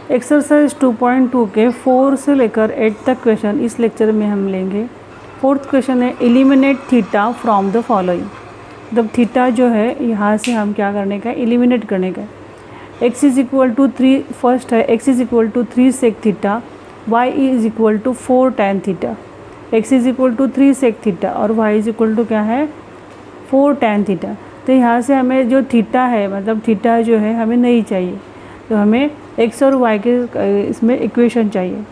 Exercise 2.2 के 4 से लेकर 8 तक क्वेश्चन इस लेक्चर में हम लेंगे। फोर्थ क्वेश्चन है eliminate theta from the following. मतलब थीटा जो है यहाँ से हम क्या करने का है, एलिमिनेट करने का है। x is equal to 3, first है x is equal to 3 sec theta, y is equal to 4 tan theta. x is equal to 3 sec theta और y इज इक्वल टू क्या है 4 tan थीटा। तो यहाँ से हमें जो थीटा है, मतलब थीटा जो है हमें नहीं चाहिए, तो हमें x और y के इसमें इक्वेशन चाहिए।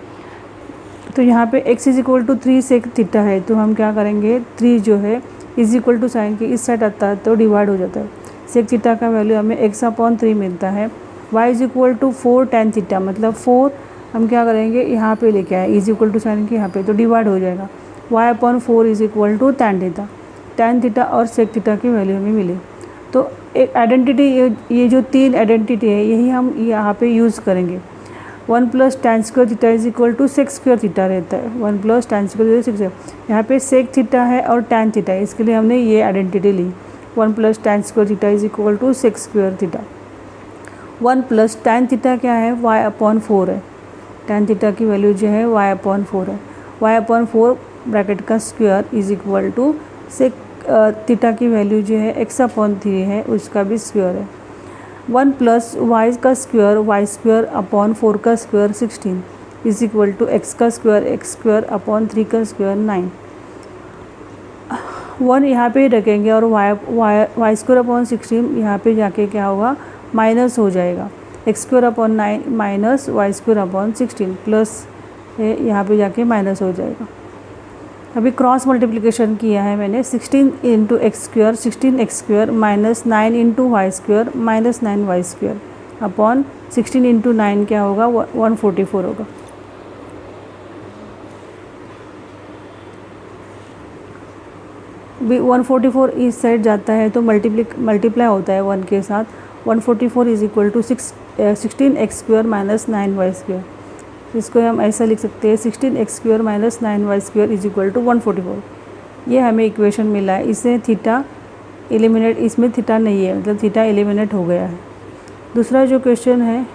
तो यहाँ पे x is equal to 3 sec theta है, तो हम क्या करेंगे 3 जो है इज इक्वल टू साइन के इस साइड आता है तो डिवाइड हो जाता है। सेक थीटा का वैल्यू हमें x/3 मिलता है। y is equal to 4 tan theta, मतलब 4 हम क्या करेंगे यहाँ पे लेके आए इज इक्वल टू साइन के यहाँ पे, तो डिवाइड हो जाएगा। y/4 is equal to tan theta. tan theta और सेक थीटा की वैल्यू हमें मिली। तो एक आइडेंटिटी, ये जो 3 आइडेंटिटी है यही हम यहाँ पे यूज़ करेंगे। 1 + tan square theta is equal to sec square theta रहता है। 1 + tan स्क्वायर थीटा 6 है। यहाँ पे सेक थीटा है और tan थीटा है, इसके लिए हमने ये आइडेंटिटी ली। 1 + tan square theta is equal to sec square theta. 1 + tan theta क्या है y/4 है। tan थीटा की वैल्यू जो है y/4 है। y/4 ब्रैकेट का square is equal to sec theta की वैल्यू जो है x/3 है, उसका भी स्क्वायर है। 1 + y का स्क्वायर y² / 4 का square 16 is equal to x का स्क्वायर x² / 3 का स्क्वायर 9। 1 यहाँ पे रखेंगे और y² / 16 यहाँ पे जाके क्या होगा माइनस हो जाएगा। x² / 9 माइनस y² / 16 प्लस है, यहाँ पे जाके माइनस हो जाएगा। अभी क्रॉस मल्टीप्लिकेशन किया है मैंने। 16 × x² 16x² minus 9 × y² minus 9y² upon 16 × 9 क्या होगा 144 होगा। भी 144 इस साइड जाता है तो मल्टीप्लाई होता है 1 के साथ। 144 is equal to 16x² minus 9y²। इसको हम ऐसा लिख सकते हैं 16x² minus 9y² is equal to 144। ये हमें इक्वेशन मिला है। इससे थीटा एलिमिनेट, इसमें थीटा नहीं है, मतलब थीटा एलिमिनेट हो गया है। दूसरा जो क्वेश्चन है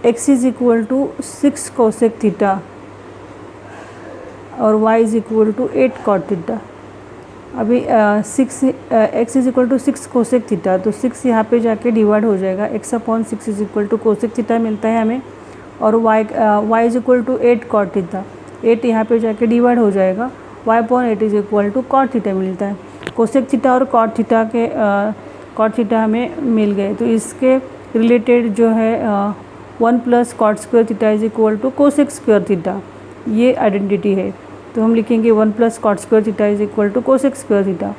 x is equal to 6 cosec theta और y is equal to 8 cot theta. अभी x is equal to 6 cosec theta, तो 6 यहाँ पे जाके डिवाइड हो जाएगा। x/6 is equal to cosec theta मिलता है हमें, और y is equal to 8 cot theta. 8 यहाँ पे जाके डिवाइड हो जाएगा। y/8 is equal to cot theta मिलता है। कोसेक थीटा और कॉट थीटा हमें मिल गए, तो इसके रिलेटेड जो है 1 + cot square theta is equal to cosec square theta, ये आइडेंटिटी है। तो हम लिखेंगे 1 + cot square theta is equal to cosec square theta.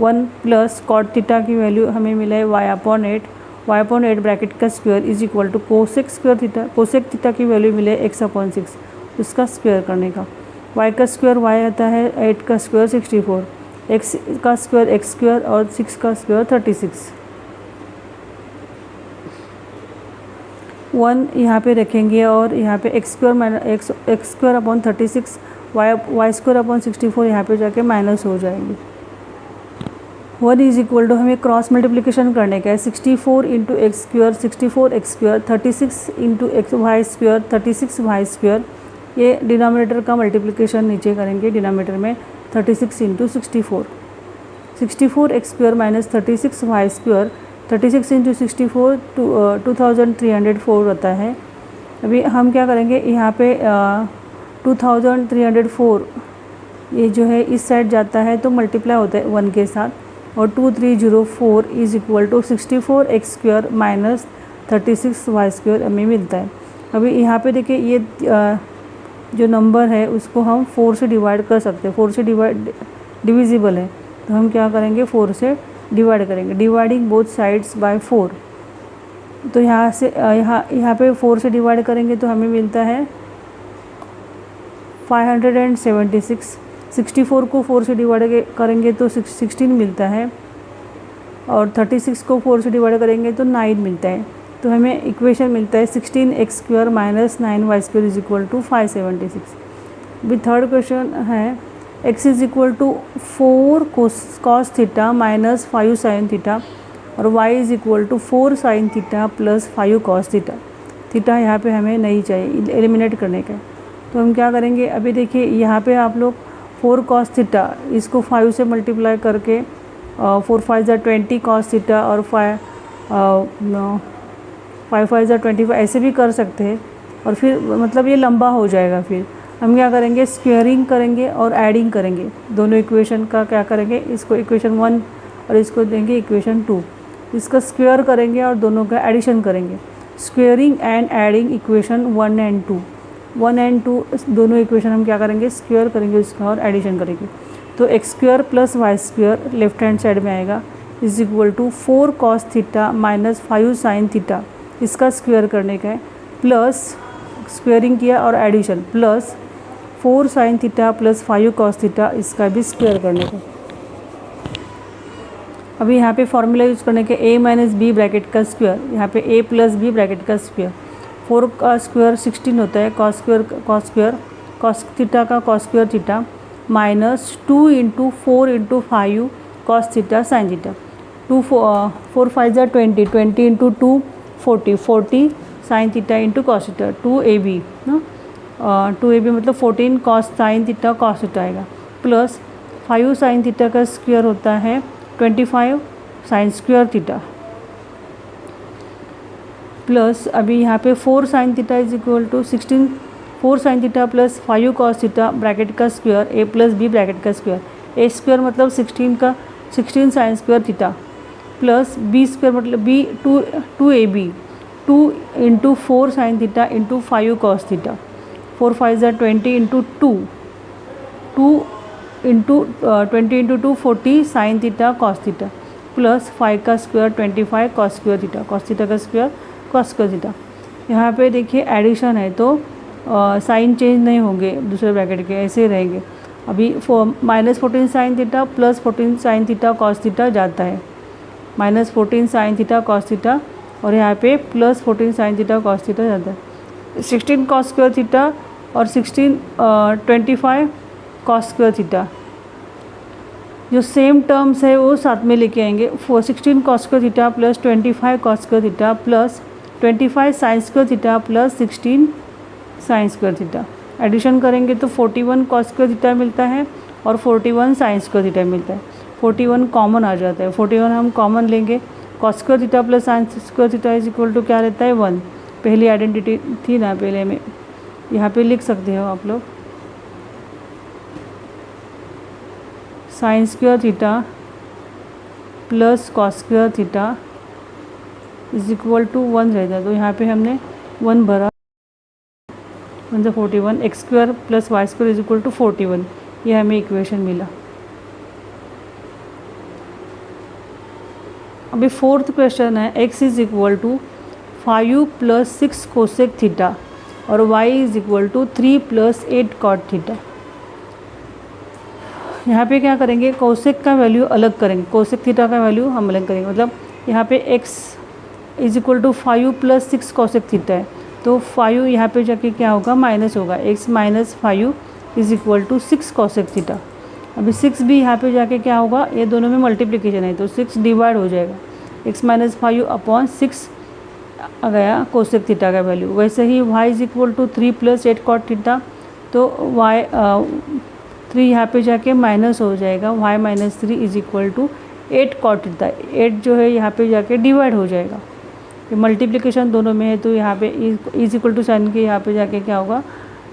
1 + cot theta की वैल्यू हमें मिला है y/8। y/8 ब्रैकेट का square is equal to cosec square theta. Cosec theta की वैल्यू मिले x/6, उसका स्क्वायर करने का। y का स्क्वायर y आता है 8 का स्क्वायर 64, x का स्क्वायर x² और 6 का स्क्वायर 36। 1 यहाँ पे रखेंगे और यहाँ पे x² / 36 y² / 64 यहाँ पे जाके माइनस हो जाएंगे। 1 इज इक्वल टू हमें क्रॉस मल्टीप्लिकेशन करने का है। 64 × x² 64x², 36 × y², 36y²। ये डिनोमिनेटर का मल्टीप्लिकेशन नीचे करेंगे डिनोमिनेटर में। 36 × 64, 64x² माइनस 36y², 36 × 64 2304 होता है। अभी हम क्या करेंगे यहाँ पे 2304 ये जो है इस साइड जाता है तो मल्टीप्लाई होता है 1 के साथ, और 2304 is equal to 64x² minus 36y² हमें मिलता है। अभी यहाँ पे देखिए ये जो नंबर है उसको हम 4 से डिवाइड कर सकते हैं। 4 से डिविजिबल है, तो हम क्या करेंगे 4 से डिवाइड करेंगे। डिवाइडिंग बोथ साइड्स बाय 4, तो यहाँ से यहाँ पे 4 से डिवाइड करेंगे तो हमें मिलता है 576। 64 को 4 से डिवाइड करेंगे तो 16 मिलता है, और 36 को 4 से डिवाइड करेंगे तो 9 मिलता है। तो हमें इक्वेशन मिलता है 16x² minus 9y² is equal to 576। अभी थर्ड क्वेश्चन है x is equal to 4 cos theta minus 5 sin theta, और y is equal to 4 sin theta plus 5 cos theta. Theta यहाँ पे हमें नहीं चाहिए, एलिमिनेट करने का। तो हम क्या करेंगे, अभी देखिए यहाँ पे आप लोग 4 cos थीटा इसको 5 से मल्टीप्लाई करके 4 5 ज़ा 20 cos थीटा और 5 5 ज़ा 25 ऐसे भी कर सकते हैं। और फिर मतलब ये लंबा हो जाएगा। फिर हम क्या करेंगे, स्क्वेयरिंग करेंगे और एडिंग करेंगे दोनों इक्वेशन का। क्या करेंगे, इसको इक्वेशन 1 और इसको देंगे इक्वेशन 2, इसका स्क्वायर करेंगे और दोनों का एडिशन करेंगे। Squaring and adding equation 1 and 2, 1 and 2 दोनों इक्वेशन हम क्या करेंगे, स्क्वायर करेंगे उसका और एडिशन करेंगे। तो X square plus Y square left hand side में आएगा is equal to 4 cos theta minus 5 sin theta, इसका स्क्वायर करने का है, प्लस स्क्वेयरिंग किया और addition, plus 4 sin theta plus 5 cos theta, इसका भी स्क्वायर करने का। अभी यहाँ पे फॉर्मूला यूज़ करने के a माइनस बी ब्रैकेट का स्क्वायर, यहाँ पे a प्लस बी ब्रैकेट का स्क्वायर, 4 का स्क्वायर 16 होता है, cos थीटा का cos square theta minus 2 into 4 into 5 cos theta sin theta, 4 5 ज़ा 20, 20 into 2 40, 40 sin theta into cos theta, 2ab ना, 2ab मतलब 14 cos sin theta cos theta आएगा, plus 5 sin theta का स्क्वायर होता है 25 sin स्क्वायर थीटा, प्लस अभी यहाँ पे 4 sin theta is equal to 16, 4 sin theta plus 5 cos theta bracket का square a plus B bracket का स्क्वायर, a स्क्वायर मतलब 16 sin square theta, plus b square मतलब b 2ab 2 into 4 sin theta into 5 cos theta, 4 5 ज़ा 20 into 2 into 20 into 2 40 sin theta cos theta, plus 5 का square 25 cos square theta, cos theta का square cos square theta. यहाँ पे देखिए addition है तो sign change नहीं होंगे दूसरे ब्रैकेट के, ऐसे ही रहेंगे। अभी minus 14 sin theta plus 14 sin theta cos theta जाता है, minus 14 sin theta cos theta और यहाँ पे plus 14 sin theta cos theta जाता है, 16 cos स्क्वायर थीटा और 25 cos स्क्वायर थीटा, जो सेम टर्म्स है वो साथ में लेके आएंगे। 16 cos square theta plus 25 cos square theta plus 25 sin square theta plus 16 sin square theta, addition करेंगे तो 41 cos स्क्वायर थीटा मिलता है और 41 sin स्क्वायर थीटा मिलता है। 41 कॉमन आ जाता है, 41 हम कॉमन लेंगे, cos square theta plus sin square theta is equal to क्या रहता है 1, पहली आइडेंटिटी थी ना पहले में, यहाँ पे लिख सकते हो आप लोग, sin square theta plus cos square theta is equal to 1 रहता है। तो यहाँ पे हमने 1 भरा, 1 ज़ा 41, X square plus Y square is equal to 41, ये हमें इक्वेशन मिला। अभी फोर्थ क्वेश्चन है, x is equal to 5 plus 6 cosec theta और y is equal to 3 plus 8 cot theta. यहाँ पे क्या करेंगे, कोसेक का वैल्यू अलग करेंगे, कोसेक थीटा का वैल्यू हम अलग करेंगे, मतलब यहाँ पे x is equal to 5 plus 6 cosec theta है, तो 5 यहाँ पे जाके क्या होगा, माइनस होगा, x minus 5 is equal to 6 cosec theta. अभी 6 भी यहाँ पे जाके क्या होगा, ये दोनों में मल्टीप्लिकेशन है तो 6 डिवाइड हो जाएगा, x माइनस 5 अपॉन 6 आ गया कोसेक थीटा का वैल्यू। वैसे ही y is equal to 3 plus 8 cot theta, तो y 3 यहाँ पे जाके माइनस हो जाएगा, y minus 3 is equal to 8 cot theta, 8 जो है यहाँ पे जाके डिवाइड हो जाएगा, ये मल्टीप्लिकेशन दोनों में है तो यहाँ पे इज इक्वल टू साइन के यहाँ पे जाके क्या होगा,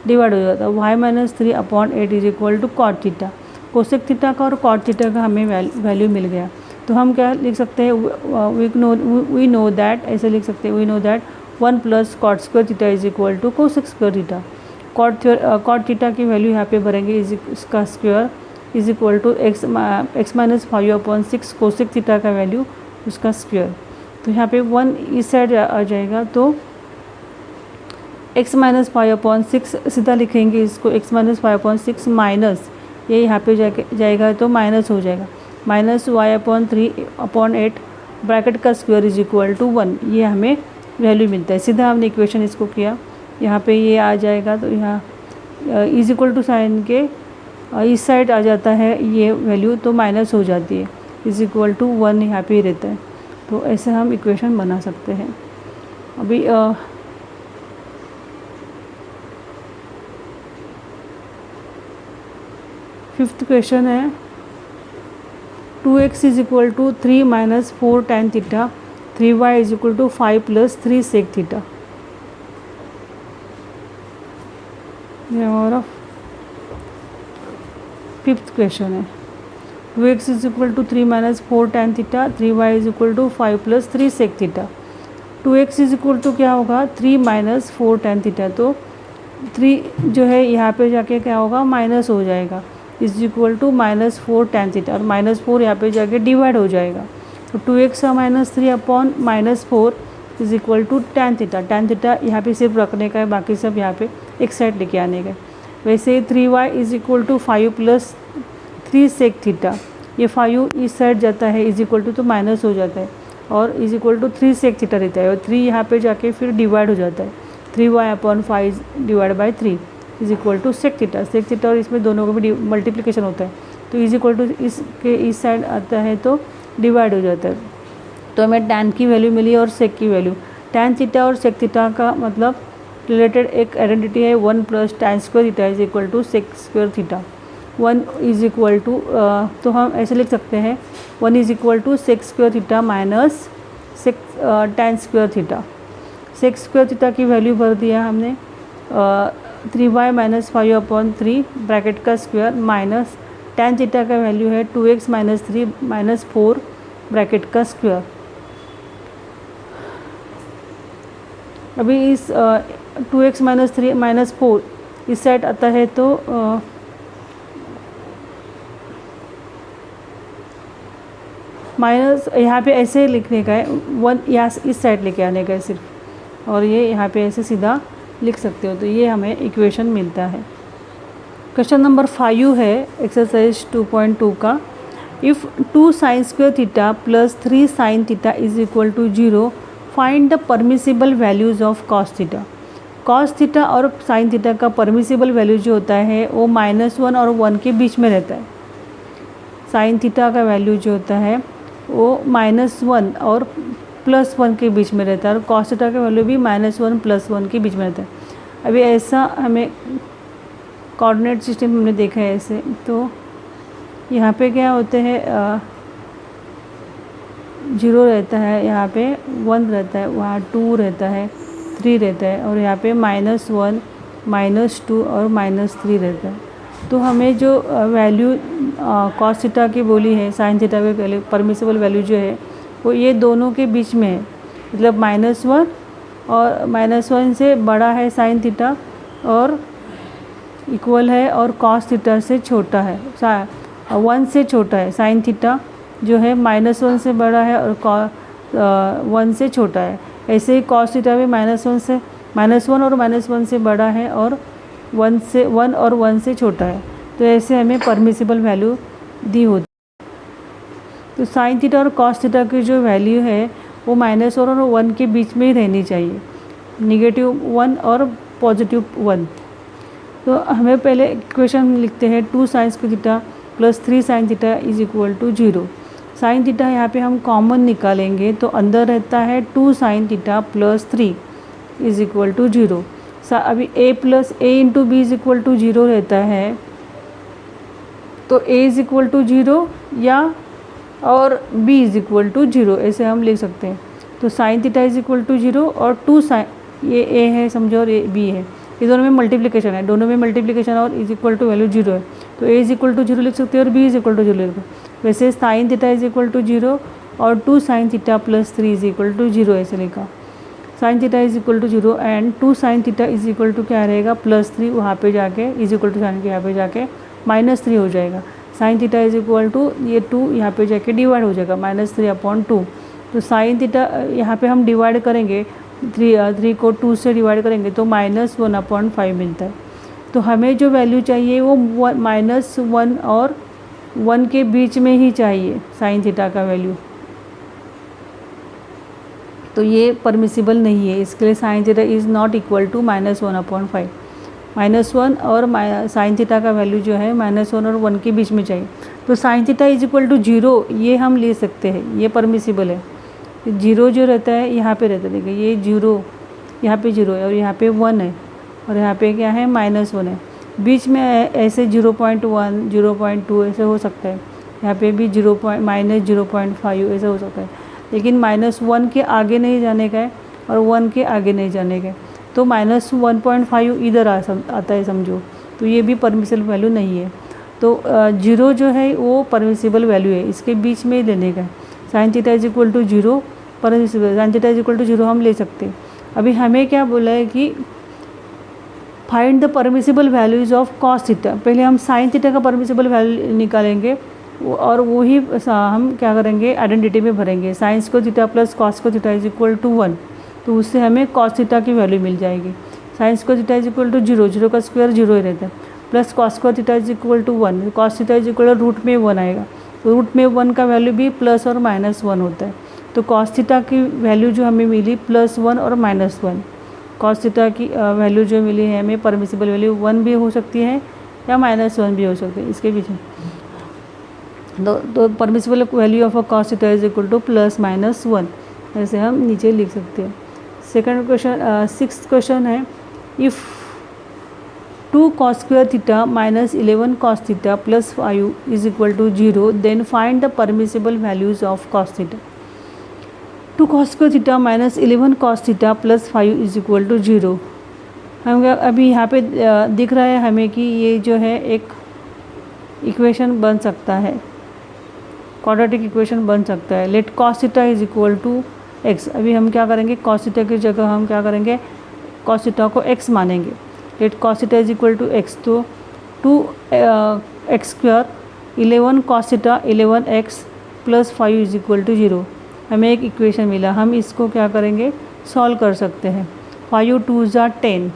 डिवाइड हो जाता है, y minus 3 upon 8 is equal to cot theta. Cosec theta का और कॉट थीटा का हमें वैल्यू मिल गया, तो हम क्या लिख सकते हैं, वी नो दैट, ऐसे लिख सकते हैं, we know that 1 plus cot square theta is equal to cosec square theta. Cot theta की वैल्यू यहाँ पे भरेंगे, इसका square is equal to X minus 5 upon 6 cosec theta का वैल्यू उसका स्क्वायर, तो यहाँ पे 1 इस साइड आ जाएगा, तो x माइनस 5 अपॉन 6 सीधा लिखेंगे इसको, x माइनस 5 अपॉन 6 माइनस ये यहाँ पे जाएगा तो माइनस हो जाएगा, minus y upon 3 upon 8 bracket का स्क्वायर इज इक्वल टू 1, ये हमें वैल्यू मिलता है। सीधा हमने इक्वेशन इसको किया, यहाँ पे ये आ जाएगा, तो यहाँ इज इक्वल टू साइन के इस साइड आ जाता है ये वैल्यू, तो माइनस हो जाती है, इज इक्वल टू 1 यहाँ पे ही रहता है, तो ऐसे हम इक्वेशन बना सकते हैं। अभी फिफ्थ क्वेश्चन है 2x is equal to 3 minus 4 tan theta, 3y is equal to 5 plus 3 sec theta. ये हमारा फिफ्थ क्वेश्चन है। 2x is equal to 3 minus 4 tan theta, 3y is equal to 5 plus 3 sec theta. 2x is equal to क्या होगा 3 minus 4 tan theta, तो 3 जो है यहाँ पे जाके क्या होगा माइनस हो जाएगा, is equal to minus 4 tan theta, और माइनस 4 यहाँ पे जाके डिवाइड हो जाएगा। तो 2x का minus 3 upon minus 4 is equal to tan theta. tan theta यहाँ पे सिर्फ रखने का है, बाकी सब यहाँ पे एक साइड लेके आने का। वैसे 3y is equal to 5 plus 3 sec theta, ये 5 इस साइड जाता है इज इक्वल टू तो माइनस हो जाता है, और is equal to 3 sec theta रहता है, और 3 यहाँ पे जाके फिर डिवाइड हो जाता है। 3y upon 5 divide by 3 is equal to sec theta. sec theta और इसमें दोनों का भी मल्टीप्लिकेशन होता है, तो इज इक्वल टू इसके इस साइड आता है तो डिवाइड हो जाता है। तो हमें tan की वैल्यू मिली और sec की वैल्यू। tan थीटा और sec थीटा का मतलब रिलेटेड एक आइडेंटिटी है 1 plus tan square theta is equal to sec square theta. 1 is equal to तो हम ऐसे लिख सकते हैं 1 is equal to sec square theta minus tan square theta. sec square theta की वैल्यू भर दिया हमने 3y माइनस 5 अपॉन 3 ब्रैकेट का स्क्वायर माइनस tan थीटा का वैल्यू है 2x माइनस 3 माइनस 4 ब्रैकेट का स्क्वायर। अभी इस 2x माइनस 3 माइनस 4 इस साइड आता है तो माइनस यहाँ पे ऐसे लिखने का है 1 यहाँ इस साइड लेके आने का है सिर्फ, और ये यहाँ पे ऐसे सीधा लिख सकते हो, तो ये हमें इक्वेशन मिलता है। क्वेश्चन नंबर 5 है एक्सरसाइज 2.2 का। If 2 sin square theta plus 3 sin theta is equal to 0 find the permissible values of cos theta. cos theta और sin थीटा का परमिसिबल वैल्यू जो होता है वो -1 और 1 के बीच में रहता है। sin थीटा का वैल्यू जो होता है वो -1 और +1 के बीच में रहता है, और cos थीटा का वैल्यू भी -1 +1 के बीच में रहता है। अभी ऐसा हमें कोऑर्डिनेट सिस्टम हमने देखा है ऐसे, तो यहाँ पे क्या होते हैं 0 रहता है, यहाँ पे 1 रहता है, वहाँ 2 रहता है, 3 रहता है, और यहाँ पे -1 -2 और -3 रहता है। तो हमें जो वैल्यू cos थीटा की बोली है sin थीटा की वैल्यू परमिसिबल वैल्यू जो है वो ये दोनों के बीच में है, मतलब -1 और -1 से बड़ा है sin थीटा और इक्वल है, और cos थीटा से छोटा है 1 से छोटा है। sin थीटा जो है -1 से बड़ा है और 1 से छोटा है। ऐसे ही cos थीटा भी -1 और -1 से बड़ा है और 1 और 1 से छोटा है। तो ऐसे हमें परमिसिबल वैल्यू दी होती है। तो sin थीटा और cos थीटा की जो वैल्यू है वो -1 और 1 के बीच में ही रहनी चाहिए, -1 और +1। तो हमें पहले इक्वेशन लिखते हैं 2 sin square theta plus 3 sin theta is equal to 0। sin theta यहाँ पे हम कॉमन निकालेंगे तो अंदर रहता है 2 sin theta plus 3 is equal to 0। अभी a plus a into B is equal to 0 रहता है, तो a इज इक्वल टू 0 या और b इज इक्वल टू 0 ऐसे हम लिख सकते हैं। तो sin theta is equal to 0 और 2 sin, ये a है समझो और ये b है, ये दोनों में मल्टीप्लिकेशन है, दोनों में मल्टीप्लिकेशन और इज इक्वल टू वैल्यू 0 है, तो a इज इक्वल टू 0 लिख सकते हैं और b इज इक्वल टू 0 लिख सकते हैं। वैसे sin theta is equal to 0 और 2 sin theta plus 3 is equal to 0 ऐसे लिखा। sin theta is equal to 0 and 2 sin theta is equal to क्या रहेगा +3, वहाँ पे जाके इज इक्वल टू साइन के यहाँ पे जाके -3 हो जाएगा। sin theta is equal to ये 2 यहाँ पे जाके डिवाइड हो जाएगा -3/2। तो sin थीटा यहाँ पे हम डिवाइड करेंगे 3 को 2 से डिवाइड करेंगे तो -1/5 मिलता है। तो हमें जो वैल्यू चाहिए वो -1 और 1 के बीच में ही चाहिए sin थीटा का वैल्यू, तो ये परमिसिबल नहीं है, इसके लिए sin theta is not equal to -1/5। -1 और sin थीटा का वैल्यू जो है -1 और 1 के बीच में चाहिए। तो sin theta is equal to 0 ये हम ले सकते हैं, ये परमिसिबल है। 0 जो रहता है यहाँ पे रहता है, देखिए ये 0 यहाँ पे 0 है और यहाँ पे 1 है और यहाँ पे क्या है -1 है। बीच में ऐसे 0.1 0.2 ऐसे हो सकता है, यहाँ पे भी -0.5 ऐसा हो सकता है, लेकिन -1 के आगे नहीं जाने का है और 1 के आगे नहीं जाने का है, तो -1.5 इधर आता है समझो, तो ये भी परमिसिबल वैल्यू नहीं है। तो 0 जो है वो परमिसिबल वैल्यू है, इसके बीच में ही लेने का है। Sine theta is equal to 0 permissible, sine theta is equal to 0 हम ले सकते हैं। अभी हमें क्या बोला है कि find the permissible values of cos theta. पहले हम साइन थीटा का परमिसिबल वैल्यू निकालेंगे और वही हम क्या करेंगे, आइडेंटिटी में भरेंगे। Sine square theta plus cos square theta is equal to 1, तो उससे हमें कॉस थीटा की वैल्यू मिल जाएगी। Sine square theta is equal to 0, 0 का स्क्वायर 0 ही रहता है, plus cos square theta is equal to 1, cos theta is equal to root में 1 आएगा, तो रूट में 1 का वैल्यू भी प्लस और -1 होता है। तो कॉस थीटा की वैल्यू जो हमें मिली +1 और -1, कॉस थीटा की वैल्यू जो मिली है हमें परमिसिबल वैल्यू 1 भी हो सकती है या -1 भी हो सकती है, इसके पीछे तो permissible value of uh cos theta is equal to +-1, ऐसे हम नीचे लिख सकते हैं। सेकंड क्वेश्चन, सिक्स्थ क्वेश्चन है, if 2 cos square theta minus 11 cos theta plus 5 is equal to 0, then find the permissible values of cos theta। 2 cos square theta minus 11 cos theta plus 5 is equal to 0। हम अभी यहाँ पे दिख रहा है हमें कि ये जो है एक इक्वेशन बन सकता है, क्वाड्रेटिक इक्वेशन बन सकता है। Let cos theta is equal to x। अभी हम क्या करेंगे, cos theta की जगह हम क्या करेंगे, cos theta को x मानेंगे। Let cos theta is equal to x, तो 2x square 11 cos theta 11x plus 5 is equal to 0, हमें एक इक्वेशन मिला। हम इसको क्या करेंगे, सॉल्व कर सकते हैं। 5 2 ज़ा 10,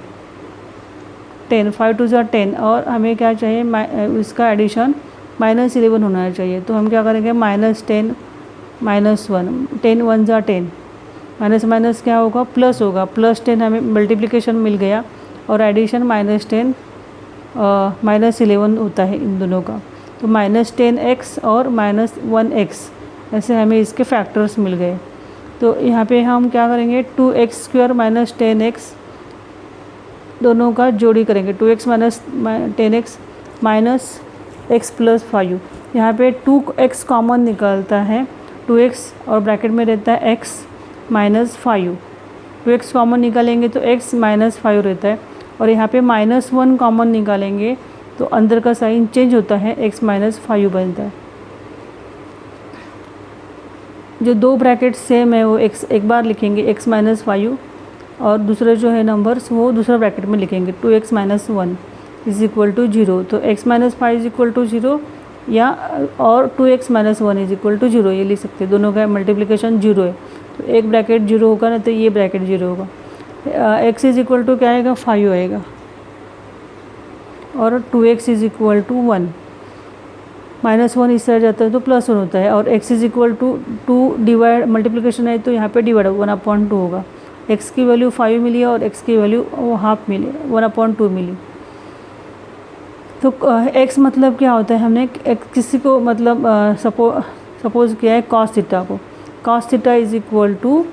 5 2 ज़ा 10, और हमें क्या चाहिए, इसका एडिशन -11 होना चाहिए। तो हम क्या करेंगे, -10 -1, 10 1 ज़ा 10, माइनस माइनस क्या होगा, प्लस होगा, +10 हमें मल्टीप्लिकेशन मिल गया और एडिशन -10 -11 होता है इन दोनों का, तो -10x और -1x ऐसे हमें इसके फैक्टर्स मिल गए। तो यहाँ पे हम क्या करेंगे, 2x स्क्वायर माइनस 10x दोनों का जोड़ी करेंगे, 2x minus 10x minus x plus 5। यहाँ पे 2x कॉमन निकलता है, 2x और ब्रैकेट में रहता है x माइनस 5, 2x कॉमन निकालेंगे तो x माइनस 5 रहता है, और यहाँ पे -1 कॉमन निकालेंगे तो अंदर का साइन चेंज होता है, x माइनस 5 बनता है। जो दो ब्रैकेट सेम है वो x एक बार लिखेंगे x माइनस 5, और दूसरे जो है नंबर्स वो दूसरा ब्रैकेट में लिखेंगे, 2x minus 1 is equal to 0। तो x minus 5 is equal to 0 या और 2x minus 1 is equal to 0, ये लिख सकते हैं। दोनों का मल्टीप्लिकेशन 0 है, तो एक ब्रैकेट 0 होगा ना, तो ये ब्रैकेट 0 होगा। x इज इक्वल टू क्या आएगा, 5 आएगा, और 2x इज इक्वल टू 1, -1 इस साइड जाता है तो +1 होता है, और x is equal to 2 divide multiplication है तो यहाँ पे डिवाइड 1/2 होगा। x की वैल्यू 5 मिली और x की वैल्यू वो हाफ मिली, 1/2 मिली। तो x मतलब क्या होता है, हमने किसी को मतलब सपोज किया है cos थीटा को, cos theta is equal to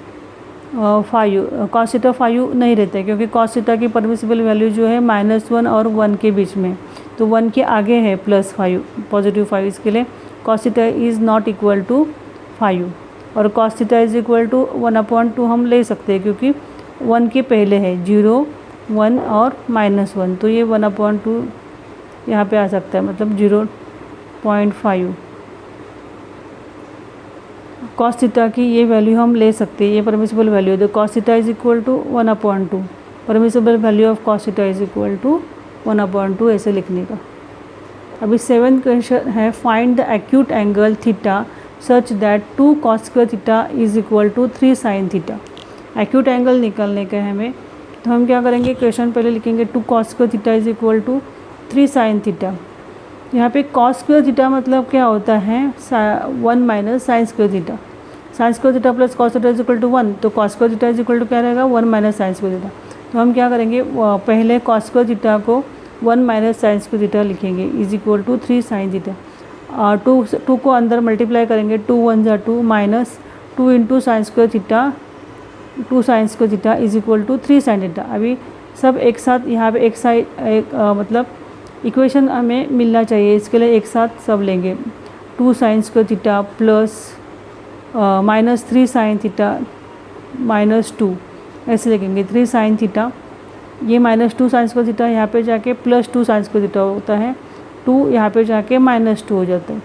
5, cos theta 5 नहीं रहता है क्योंकि cos थीटा की परमिसिबल वैल्यू जो है -1 और 1 के बीच में, तो 1 के आगे है +5 पॉजिटिव 5, इसके लिए cos theta is not equal to 5, और cos theta is equal to 1/2 हम ले सकते हैं क्योंकि 1 के पहले है 0 1 और -1, तो ये 1/2 यहाँ पे आ सकता है, मतलब 0.5 cos थीटा की ये वैल्यू हम ले सकते हैं, ये परमिसिबल वैल्यू है। तो cos theta is equal to 1/2, permissible value of cos theta is equal to 1/2 ऐसे लिखने का। अभी 7th क्वेश्चन है, find the acute angle theta such that 2 cos square theta is equal to 3 sin theta. Acute angle निकालने का है हमें, तो हम क्या करेंगे, क्वेश्चन पहले लिखेंगे 2 cos square theta is equal to 3 sin theta. यहाँ पे cos स्क्वायर थीटा मतलब क्या होता है, 1 minus sine square theta, sine square theta plus cos theta is equal to 1, तो cos square theta is equal to क्या रहेगा, 1 माइनस साइन स्क्वायर थीटा। तो हम क्या करेंगे, पहले cos स्क्वायर थीटा को 1 माइनस साइन स्क्वायर थीटा लिखेंगे is equal to 3 sin theta, 2 को अंदर मल्टीप्लाई करेंगे, 2 1 ज़ा 2 minus 2 into sine square theta, 2 sin square theta is equal to 3 sin theta. अभी सब एक साथ यहाँ पे एक साइड मतलब इक्वेशन हमें मिलना चाहिए, इसके लिए एक साथ सब लेंगे। 2 sign square theta plus -3 sine theta -2 ऐसे लिखेंगे। 3 साइन थीटा, ये -2 साइन स्क्वायर थीटा यहाँ पे जाके +2 साइन स्क्वायर थीटा होता है, 2 यहाँ पे जाके -2 हो जाता है।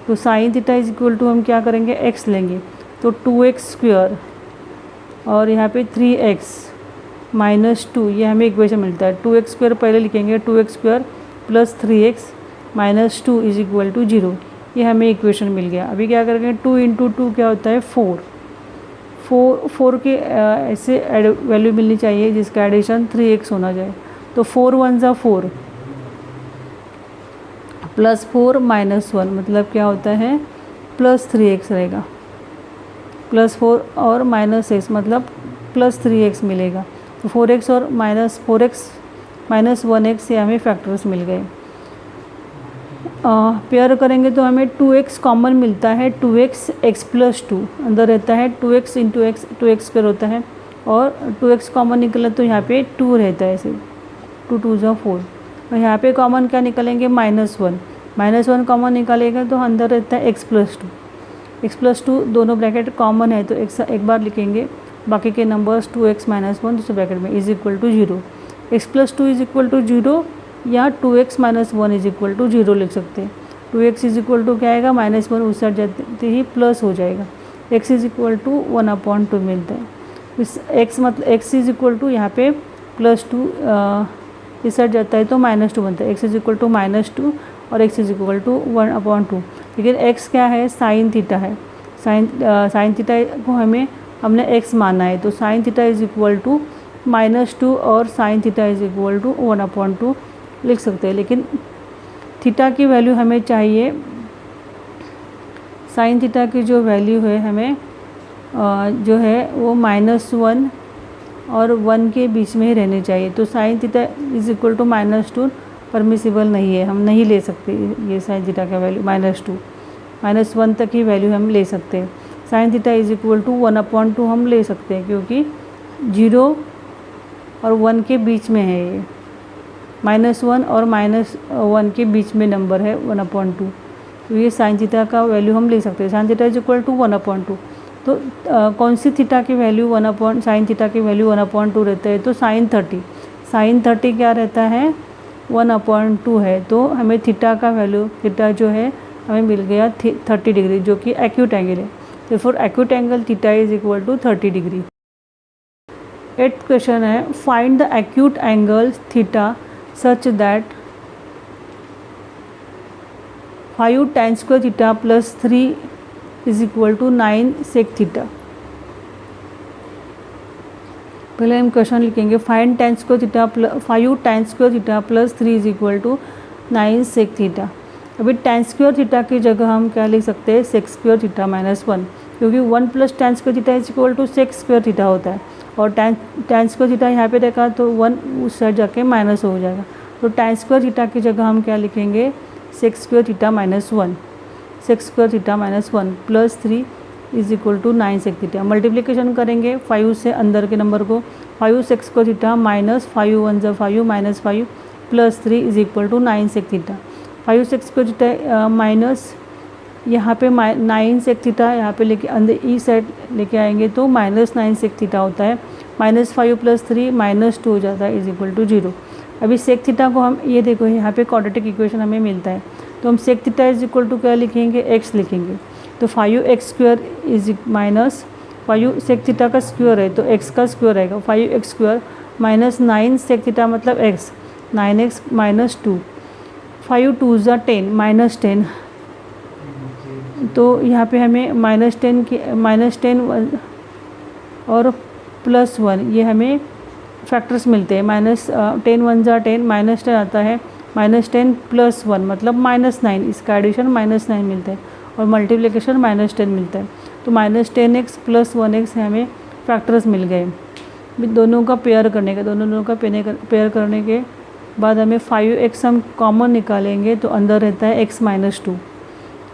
तो sine theta is equal to हम क्या करेंगे, x लेंगे, तो 2x स्क्वायर और यहाँ पे 3x -2, ये हमें इक्वेशन मिलता है। 2x स्क्वायर पहले लिखेंगे, 2x स्क्वायर प्लस 3x -2 इज इक्वल टू 0, ये हमें इक्वेशन मिल गया। अभी क्या करेंगे, 2 × 2 क्या होता है 4 के ऐसे वैल्यू मिलनी चाहिए जिसका एडिशन 3x होना जाए। तो 4 1 ज़ा 4 प्लस 4 -1 मतलब क्या होता है +3x रहेगा, +4 और -x मतलब +3x मिलेगा। तो 4x और -4x -1x ये हमें फैक्टर्स मिल गए। पेयर करेंगे तो हमें 2x कॉमन मिलता है, 2x x + 2 अंदर रहता है, 2x × x 2x स्क्वायर होता है और 2x कॉमन निकला तो यहाँ पे 2 रहता है, ऐसे 2 2 ज़ा 4 और यहाँ पे कॉमन क्या निकालेंगे -1 कॉमन निकालेगा तो अंदर रहता है x + 2 दोनों ब्रैकेट कॉमन है तो एक बार लिखेंगे, बाकी के नंबर्स 2x - 1 दूसरे ब्रैकेट में is equal to 0, x + 2 is equal to 0 या 2x - 1 इज इक्वल टू 0 लिख सकते हैं। 2x इज इक्वल टू क्या आएगा -1 उस साइड जाते ही प्लस हो जाएगा, x इज इक्वल टू 1/2 मिलता है। इस x मतलब x इज इक्वल टू यहाँ पे +2 इस साइड जाता है तो -2 बनता है, x इज इक्वल टू -2 और x इज इक्वल टू 1/2। लेकिन x क्या है, साइन थीटा है, साइन थीटा को हमने x माना है, तो sine theta is equal to -2 और sine theta is equal to 1/2 लिख सकते हैं। लेकिन थीटा की वैल्यू हमें चाहिए, साइन थीटा की जो वैल्यू है हमें जो है वो -1 और 1 के बीच में ही रहनी चाहिए। तो sine theta is equal to -2 permissible नहीं है, हम नहीं ले सकते ये साइन थीटा का वैल्यू -2 -1 तक ही वैल्यू हम ले सकते हैं। Sine theta is equal to 1/2 हम ले सकते हैं क्योंकि 0 और 1 के बीच में है, ये -1 और -1 के बीच में नंबर है 1/2, तो ये साइन थीटा का वैल्यू हम ले सकते हैं। Sine theta is equal to 1/2, तो कौन सी थीटा की वैल्यू साइन थीटा की वैल्यू 1/2 रहता है, तो साइन 30 क्या रहता है 1/2 है, तो हमें थीटा का वैल्यू थीटा जो है हमें मिल गया 30 डिग्री जो कि एक्यूट एंगल है। तो for acute angle theta is equal to 30 degree. 8th question है, find the acute angle theta such that 5 tan square theta plus 3 is equal to 9 sec theta. पहले हम क्वेश्चन लिखेंगे, find tan square theta 5 tan square theta plus 3 is equal to 9 sec theta. अभी tan square theta की जगह हम क्या लिख सकते हैं, sec स्क्वायर थीटा -1, क्योंकि 1 + tan square theta is equal to sec square theta होता है और tan स्क्वायर थीटा यहाँ पे देखा तो 1 उस साइड जाके माइनस हो जाएगा, तो tan स्क्वायर थीटा की जगह हम क्या लिखेंगे, sec square theta -1, sec square theta -1 plus 3 is equal to 9 sec theta. Multiplication करेंगे 5 से अंदर के नंबर को, 5 sec स्क्वायर थीटा -5 1 ज़ा 5 -5 plus 3 is equal to 9 sec theta. 5 sec square theta minus यहाँ पे 9 sec थीटा यहाँ पे लेके अंदर ई साइड लेके आएंगे तो -9 sec थीटा होता है, -5 प्लस 3 -2 हो जाता है इज इक्वल टू 0। अभी sec थीटा को हम ये देखो यहाँ पे क्वाड्रेटिक इक्वेशन हमें मिलता है, तो हम sec theta is equal to क्या लिखेंगे, x लिखेंगे, तो 5x square is minus 5 sec theta का स्क्वायर है तो x का स्क्वायर आएगा, 5x स्क्वायर -9 sec थीटा मतलब x, 9x -2, 5 2 ज़ा 10 -10, तो यहाँ पे हमें -10 और +1 ये हमें फैक्टर्स मिलते हैं। -10 1 ज़ा 10 -10 आता है, -10 + 1 मतलब -9, इसका एडिशन -9 मिलता है और मल्टीप्लिकेशन -10 मिलता है, तो -10x + 1x हमें फैक्टर्स मिल गए। दोनों का पेयर करने का, दोनों का पेयर करने के बाद हमें 5x हम कॉमन निकालेंगे तो अंदर रहता है x -2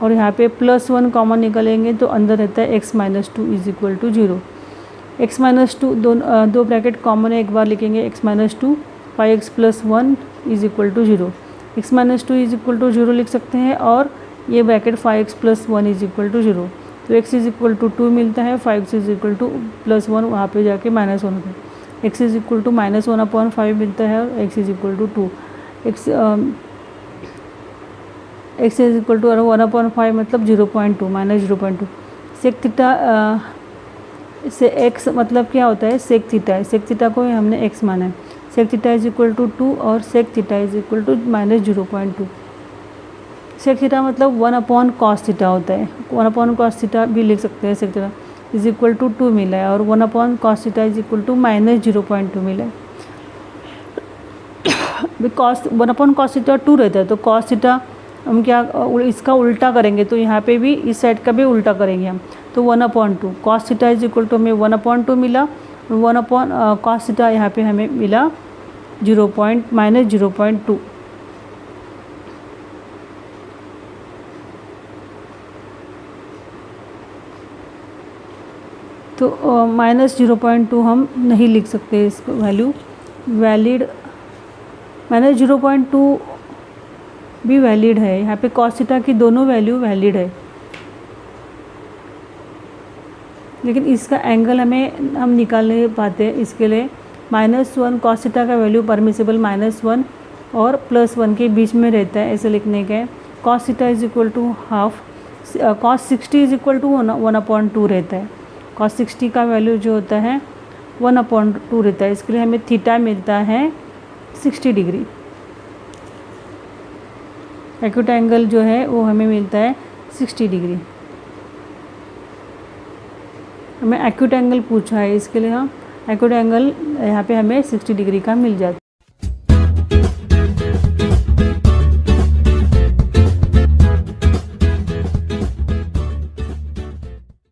और यहाँ पे +1 कॉमन निकालेंगे तो अंदर रहता है x -2 is equal to 0। x -2 दो ब्रैकेट कॉमन है, एक बार लिखेंगे x -2, 5x + 1 is equal to 0। x minus 2 is equal to 0 लिख सकते हैं, और ये bracket 5x plus 1 is equal to 0, तो x इज इक्वल टू 2 मिलता है, 5x is equal two plus 1 वहाँ पे जाके -1 होता है, x इज इक्वल टू -1/5 मिलता है, और x is equal to 2, x is equal to 1/5 मतलब 0.2 -0.2। सेक थीटा से x मतलब क्या होता है, सेक थीटा है, सेक थीटा को हमने x माना है, sec theta is equal to 2 और sec theta is equal to -0.2। Sec theta मतलब 1/cos थीटा होता है, 1/cos थीटा भी लिख सकते हैं, sec theta is equal to 2 मिला है, और 1/cos theta is equal to -0.2 मिला है। बिकॉस 1/cos थीटा 2 रहता है, तो cos थीटा हम क्या इसका उल्टा करेंगे, तो यहाँ पे भी इस साइड का भी उल्टा करेंगे हम, तो 1/2 cos theta is equal to हमें 1/2 मिला, 1/cos थीटा यहाँ पे हमें मिला -0.2। तो -0.2 हम नहीं लिख सकते इसको वैल्यू, वैलिड -0.2 भी वैलिड है, यहाँ पे cos थीटा की दोनों वैल्यू वैलिड है, लेकिन इसका एंगल हम निकाल नहीं पाते, इसके लिए -1 cos थीटा का वैल्यू परमिसेबल -1 और +1 के बीच में रहता है, ऐसे लिखने का है। cos theta is equal to half, cos 60 इज इक्वल टू 1/2 रहता है, cos 60 का वैल्यू जो होता है 1/2 रहता है, इसके लिए हमें थीटा मिलता है 60 डिग्री। एक्यूट एंगल जो है वो हमें मिलता है 60 डिग्री। हमें एक्यूट एंगल पूछा है, इसके लिए हम एक्यूट एंगल यहाँ पे हमें 60 डिग्री का मिल जाता है।